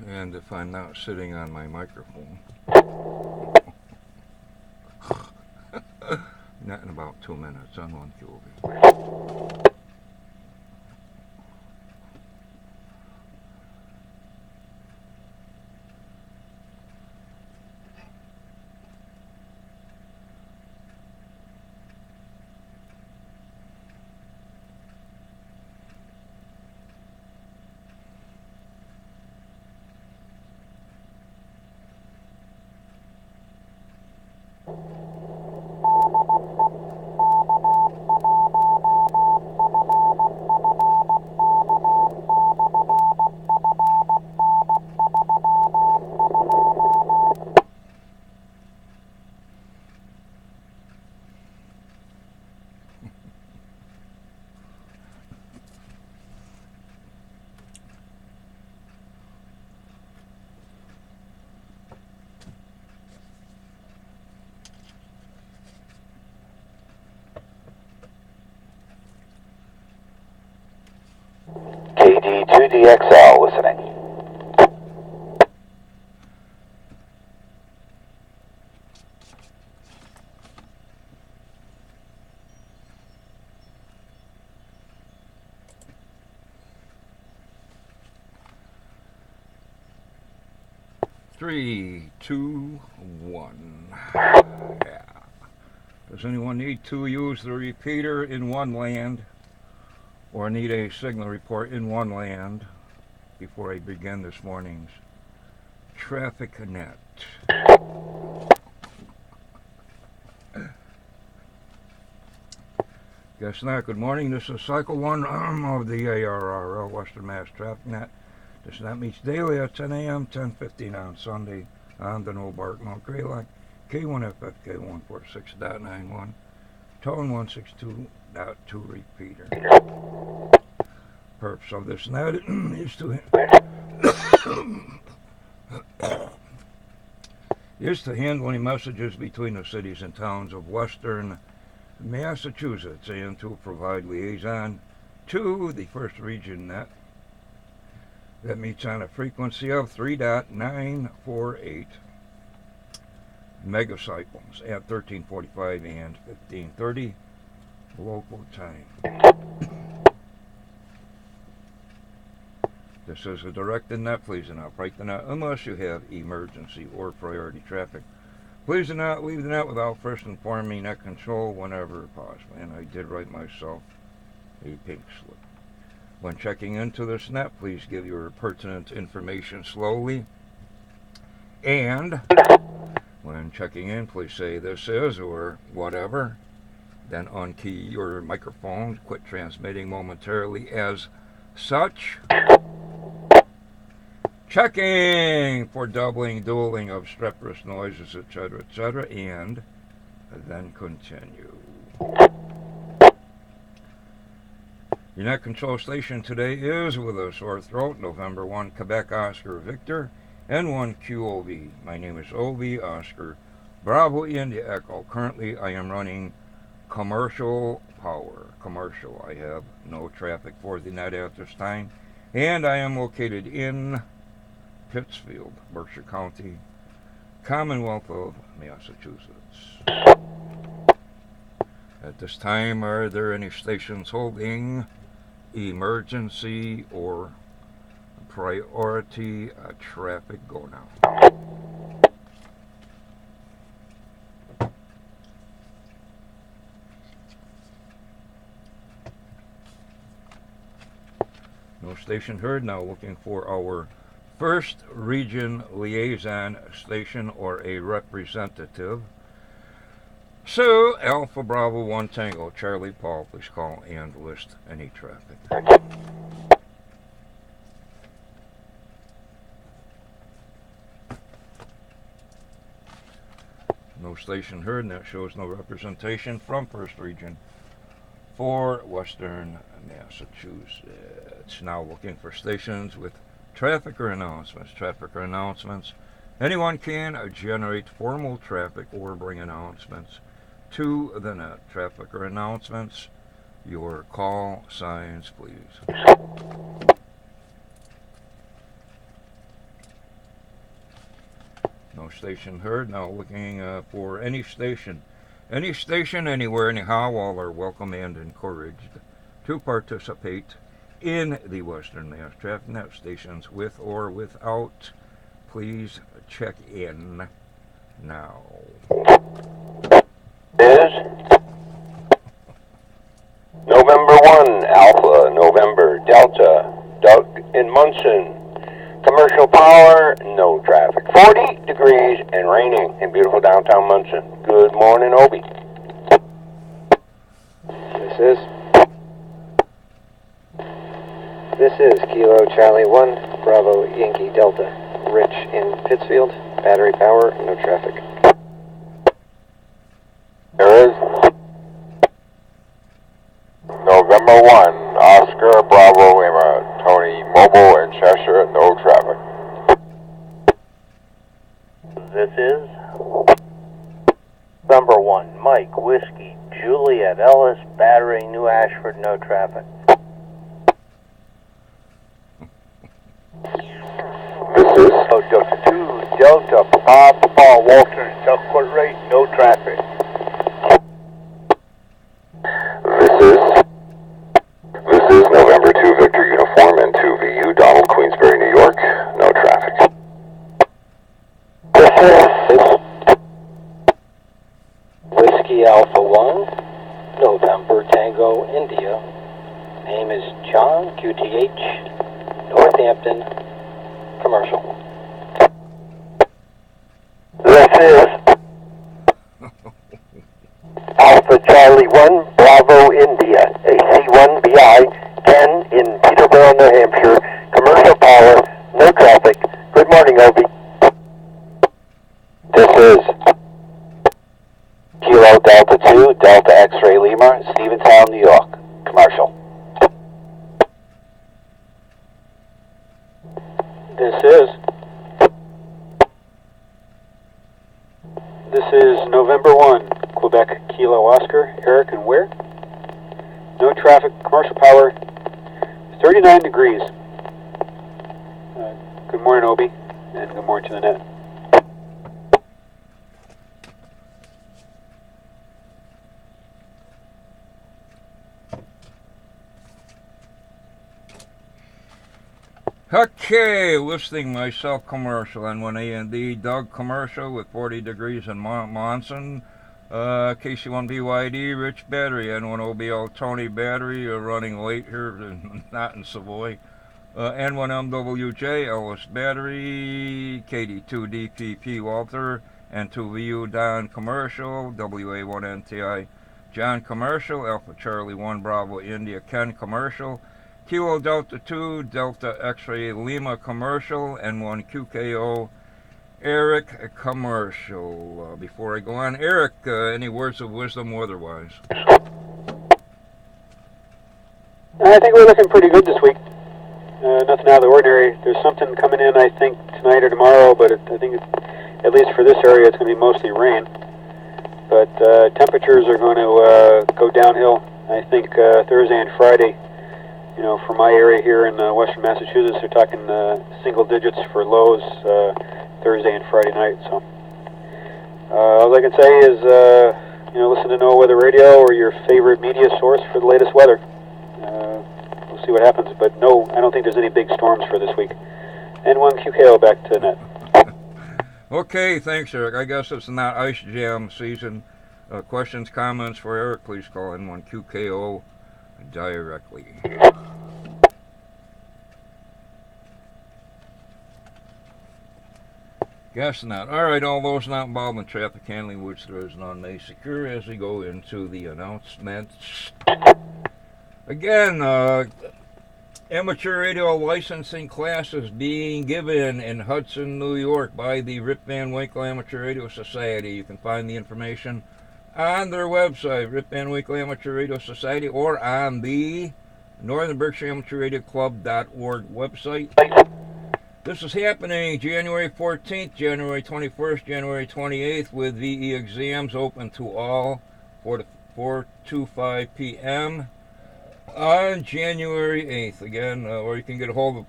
And if I'm not sitting on my microphone, not in about 2 minutes on 1QOV. KD2DXL listening. Three, two, one. Yeah. Does anyone need to use the repeater in one land or need a signal report in one land before I begin this morning's Traffic Net? Guess not. Good morning. This is Cycle 1 of the ARRL Western Mass Traffic Net. This net meets daily at 10 a.m., 10:15 on Sunday on the No Bark No Gray Line, K1FFK 146.91, tone 162.2 repeater. Purpose of this net is to handle any messages between the cities and towns of Western Massachusetts and to provide liaison to the first region net that meets on a frequency of 3.948 megacycles at 13:45 and 15:30 local time. This is a directed net. Please do not break the net unless you have emergency or priority traffic. Please do not leave the net without first informing net control whenever possible. And I did write myself a pink slip. When checking into this net, please give your pertinent information slowly. And when checking in, please say this is or whatever. Then unkey your microphone, quit transmitting momentarily as such. Checking for doubling, dueling, obstreperous noises, etc., and then continue. Your net control station today is with a sore throat, November 1, Quebec Oscar Victor, N1 QOV. My name is OV Oscar Bravo India Echo. Currently, I am running commercial power. Commercial. I have no traffic for the net at this time, and I am located in Pittsfield, Berkshire County, Commonwealth of Massachusetts. At this time, are there any stations holding emergency or priority traffic? Go now. No station heard. Now looking for our first region liaison station or a representative. So, Alpha Bravo 1 Tango, Charlie Paul, please call and list any traffic. No station heard, and that shows no representation from First Region for Western Massachusetts. Now looking for stations with traffic or announcements. Traffic or announcements. Anyone can generate formal traffic or bring announcements to the net. Traffic or announcements. Your call signs, please. station heard. Now looking for any station anywhere, anyhow. All are welcome and encouraged to participate in the Western Mass Traffic Net stations with or without. Please check in now. Is November 1, Alpha, November, Delta, Doug in Munson. Commercial power, no traffic. 40 degrees and raining in beautiful downtown Munson. Good morning, Obi. This is Kilo Charlie 1, Bravo Yankee Delta. Rich in Pittsfield, battery power, no traffic. There is November 1, Oscar, Bravo, Lima, Tony, Mobile, and Cheshire, no traffic. This is November 1, Mike, Whiskey, Juliet, Ellis, Battery, New Ashford, no traffic. This is Delta 2, Delta, Papa, Walter, Duckport Rate, no traffic. This is November 2, Victor Uniform and 2VU, Donald, Queensbury, New York, no traffic. This is Whiskey Alpha 1, November Tango India. Name is John, QTH, Northampton, commercial. This is Alpha Charlie 1, Bravo, India, AC1BI, 10 in Peterborough, New Hampshire, commercial power, no traffic. Good morning, Obi. This is Kilo Delta 2, Delta X-Ray Lima, Steventown, New York, commercial. This is November 1, Quebec Kilo Oscar, Eric and where? No traffic, commercial power, 39 degrees. Good morning, Obi, and good morning to the net. Okay, listing myself commercial, N1A and D, Doug commercial with 40 degrees in Monson, KC1BYD, Rich Battery, N1OBL Tony Battery, running late here, not in Savoy, N1MWJ Ellis Battery, KD2DPP Walter, N2VU Don Commercial, WA1NTI John Commercial, Alpha Charlie 1 Bravo India Ken Commercial, Kilo Delta 2, Delta X-Ray Lima Commercial, N1 QKO, Eric Commercial. Before I go on, Eric, any words of wisdom or otherwise? I think we're looking pretty good this week. Nothing out of the ordinary. There's something coming in, I think, tonight or tomorrow, but I think, at least for this area, it's going to be mostly rain. But temperatures are going to go downhill, I think, Thursday and Friday. You know, for my area here in western Massachusetts, they're talking single digits for lows Thursday and Friday night. So all I can say is, you know, listen to No Weather Radio or your favorite media source for the latest weather. We'll see what happens, but no, I don't think there's any big storms for this week. N1 QKO, back to net. Okay, thanks, Eric. I guess it's not Ice Jam season. Questions, comments for Eric, please call N1 QKO directly. Guess not. Alright, all those not involved in traffic handling, which there is none, may secure as we go into the announcements. Again, amateur radio licensing classes being given in Hudson, New York by the Rip Van Winkle Amateur Radio Society. You can find the information on their website, Rip Van Winkle Amateur Radio Society, or on the Northern Berkshire Amateur Radio Club.org website. This is happening January 14th, January 21st, January 28th, with VE exams open to all, 4 to 5 p.m. on January 8th. Again, or you can get a hold of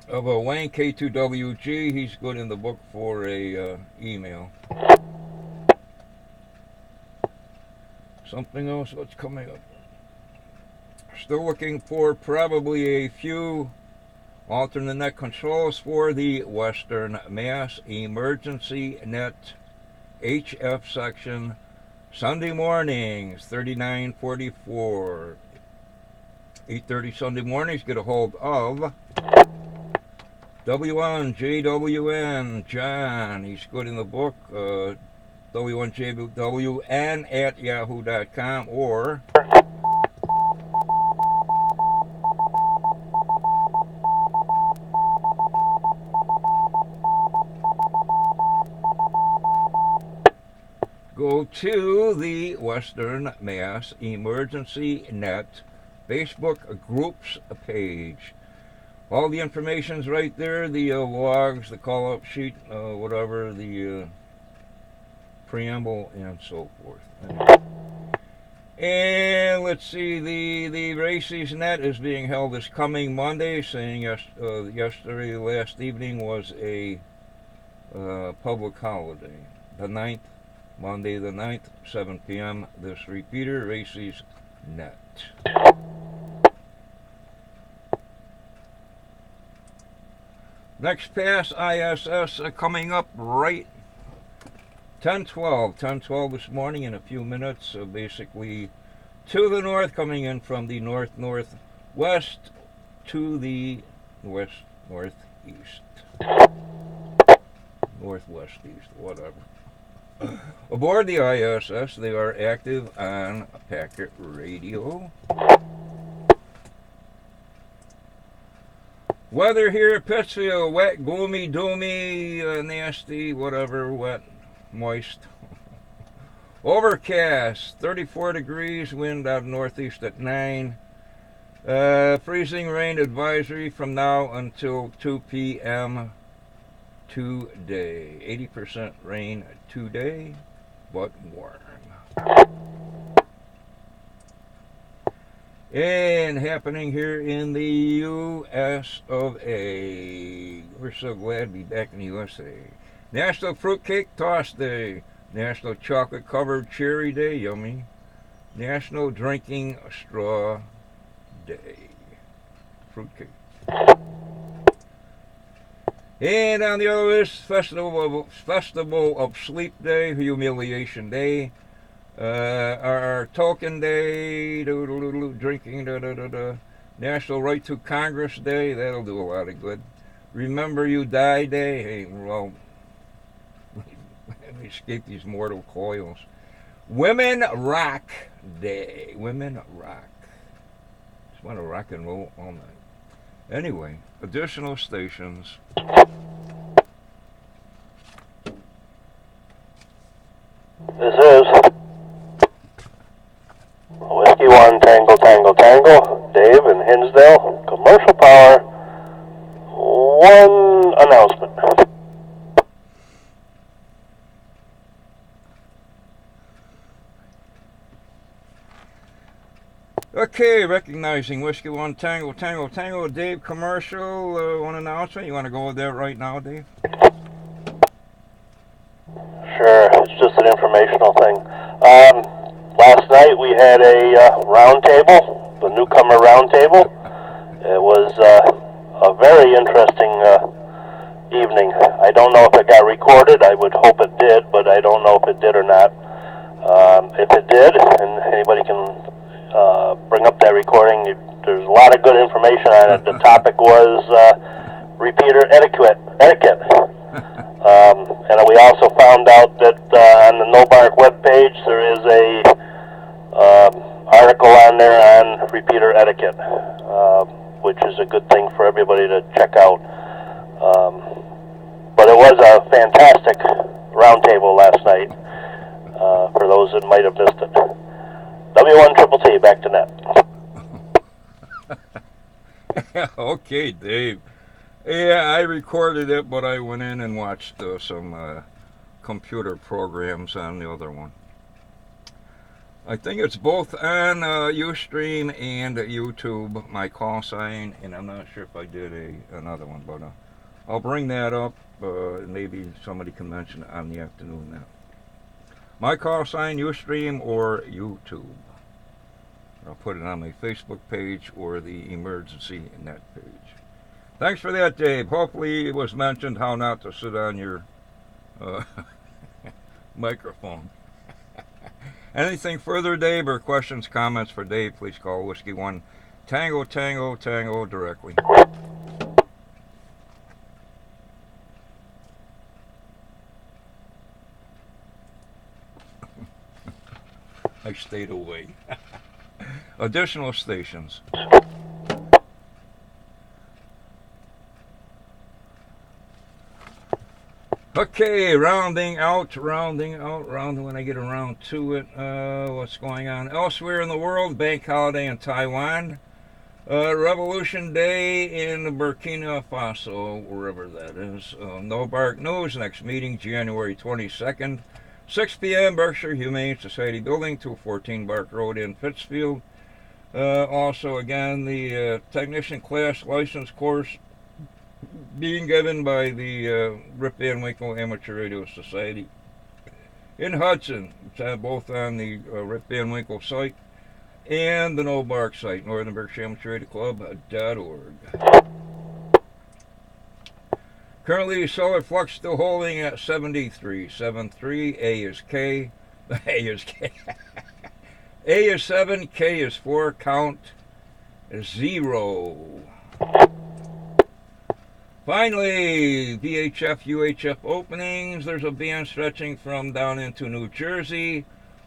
of a Wayne K2WG. He's good in the book for a email. Something else, what's coming up? Still looking for probably a few alternate net controls for the Western Mass Emergency Net HF section. Sunday mornings, 3944. 8:30 Sunday mornings, get a hold of W1JWN John. He's good in the book, W1JWN at yahoo.com, or go to the Western Mass Emergency Net Facebook groups page. All the information's right there, the logs, the call-up sheet, whatever, the preamble, and so forth. And let's see, the Races Net is being held this coming Monday, saying yesterday, last evening, was a public holiday. The 9th, Monday the 9th, 7 p.m., this repeater, Races Net. Next pass ISS coming up right 10:12 this morning in a few minutes. So basically to the north, coming in from the northwest to the northeast, northwest east, whatever. Aboard the ISS, they are active on packet radio. Weather here at Pittsfield, wet, gloomy, doomy, nasty, whatever, wet, moist. Overcast, 34 degrees, wind out of northeast at 9. Freezing rain advisory from now until 2 p.m. today. 80% rain today, but warm. And happening here in the U.S. of A. We're so glad to be back in the USA. National Fruitcake Toss Day. National Chocolate Covered Cherry Day. Yummy. National Drinking Straw Day. Fruitcake. And on the other list, Festival of Sleep Day. Humiliation Day. Our Token Day, drinking, National Right to Congress Day, that'll do a lot of good. Remember You Die Day, hey, well, let me escape these mortal coils. Women Rock Day, Women Rock. Just want to rock and roll all night. Anyway, additional stations. This is Whiskey 1 Tango Tango Tango, Dave in Hinsdale, Commercial Power. One announcement. Okay, recognizing Whiskey 1 Tango Tango Tango, Dave, commercial, one announcement. You want to go with that right now, Dave? Sure, it's just an informational thing. Last night we had a round table, the newcomer round table. It was a very interesting evening. I don't know if it got recorded. I would hope it did, but I don't know if it did or not. If it did, and anybody can bring up that recording, there's a lot of good information on it. The topic was repeater etiquette. And we also found out that on the NOBARC webpage there is a article on there on repeater etiquette, which is a good thing for everybody to check out. But it was a fantastic roundtable last night, for those that might have missed it. W1TTT, back to net. Okay, Dave. Yeah, I recorded it, but I went in and watched some computer programs on the other one. I think it's both on Ustream and YouTube, my call sign, and I'm not sure if I did another one, but I'll bring that up. Maybe somebody can mention it on the afternoon now. My call sign, Ustream or YouTube. I'll put it on my Facebook page or the emergency net page. Thanks for that, Dave. Hopefully it was mentioned how not to sit on your microphone. Anything further, Dave, or questions, comments for Dave, please call Whiskey 1 Tango Tango Tango directly. I stayed away. Additional stations. Okay, rounding out when I get around to it. What's going on elsewhere in the world? Bank holiday in Taiwan. Revolution Day in Burkina Faso, wherever that is. No Bark News, next meeting January 22nd. 6 p.m. Berkshire Humane Society Building, 214 Bark Road in Pittsfield. Also, again, the technician class license course being given by the Rip Van Winkle Amateur Radio Society in Hudson. It's both on the Rip Van Winkle site and the No Bark site, Northern Berkshire Amateur Radio Club.org. Currently, solar flux still holding at 73.73. A is K. A is K. A is 7. K is 4. Count 0. Finally, VHF, UHF openings. There's a band stretching from down into New Jersey,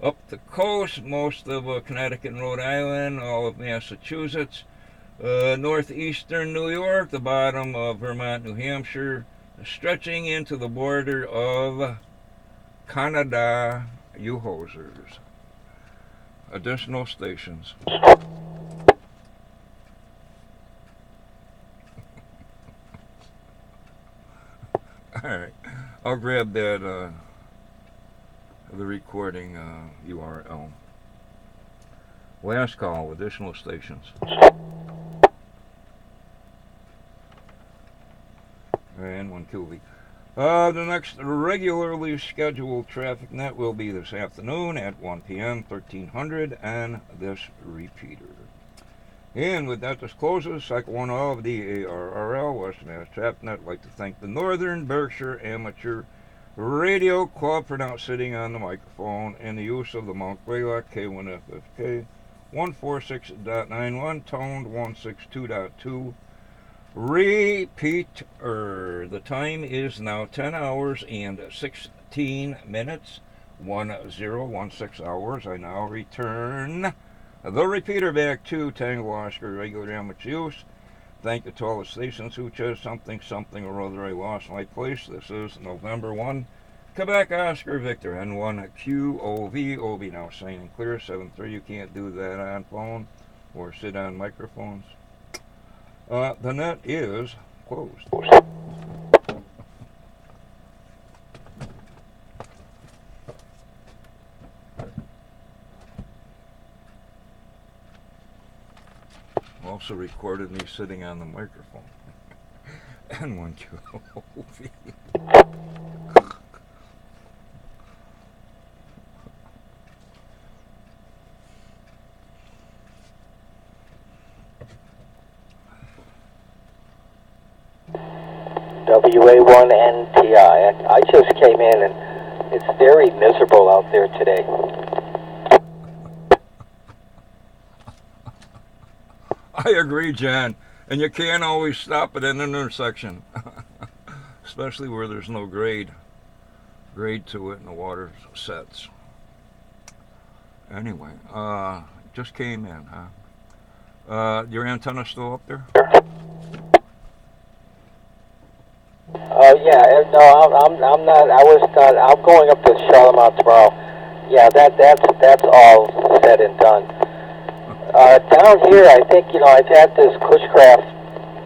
up the coast, most of Connecticut and Rhode Island, all of Massachusetts, northeastern New York, the bottom of Vermont, New Hampshire, stretching into the border of Canada, you hosers. Additional stations. Alright, I'll grab that, the recording URL. Last call, additional stations. And 1 QV. The next regularly scheduled traffic net will be this afternoon at 1 p.m., 1300, and this repeater. And with that, this closes Cycle 1 of the ARRL, Western Mass Traffic Net. I'd like to thank the Northern Berkshire Amateur Radio Club for not sitting on the microphone and the use of the Mount Greylock K1FFK 146.91, toned 162.2. Repeater. The time is now 10 hours and 16 minutes. 1016 hours. I now return the repeater back to Tango Oscar regular amateur use. Thank you to all the stations who chose something or other I lost my place. This is November 1. Quebec Oscar Victor N1 QOV. OB now saying clear. 7-3. You can't do that on phone or sit on microphones. The net is closed. Also recorded me sitting on the microphone. And 1 QOV. WA1NTI. I just came in and it's very miserable out there today. I agree, Jan. And you can't always stop at an intersection. Especially where there's no grade to it and the water sets. Anyway, just came in, huh? Your antenna still up there? Yeah, no, I'm not. I was not. I'm going up to Charlemont tomorrow. Yeah, that's all said and done. Down here, I think I've had this Cushcraft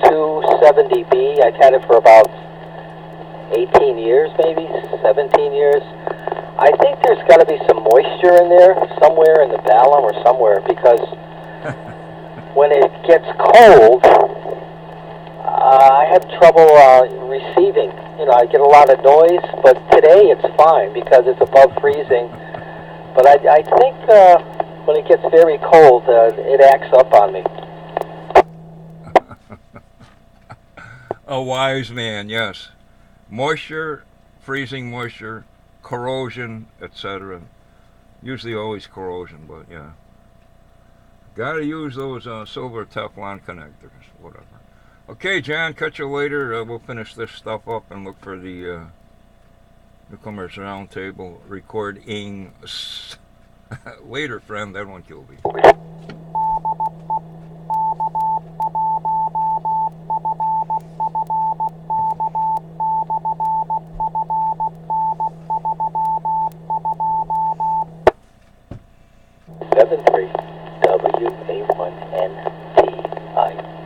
270B. I've had it for about 18 years, maybe 17 years. I think there's got to be some moisture in there, somewhere in the ballam or somewhere, because when it gets cold, I have trouble receiving. You know, I get a lot of noise, but today it's fine because it's above freezing. But I think when it gets very cold, it acts up on me. A wise man, yes. Moisture, freezing moisture, corrosion, etc. Usually always corrosion, but yeah. Gotta use those silver Teflon connectors, whatever. Okay, John, catch you later. We'll finish this stuff up and look for the Newcomers Roundtable recording. Later, friend. That one killed me. WMTn C1.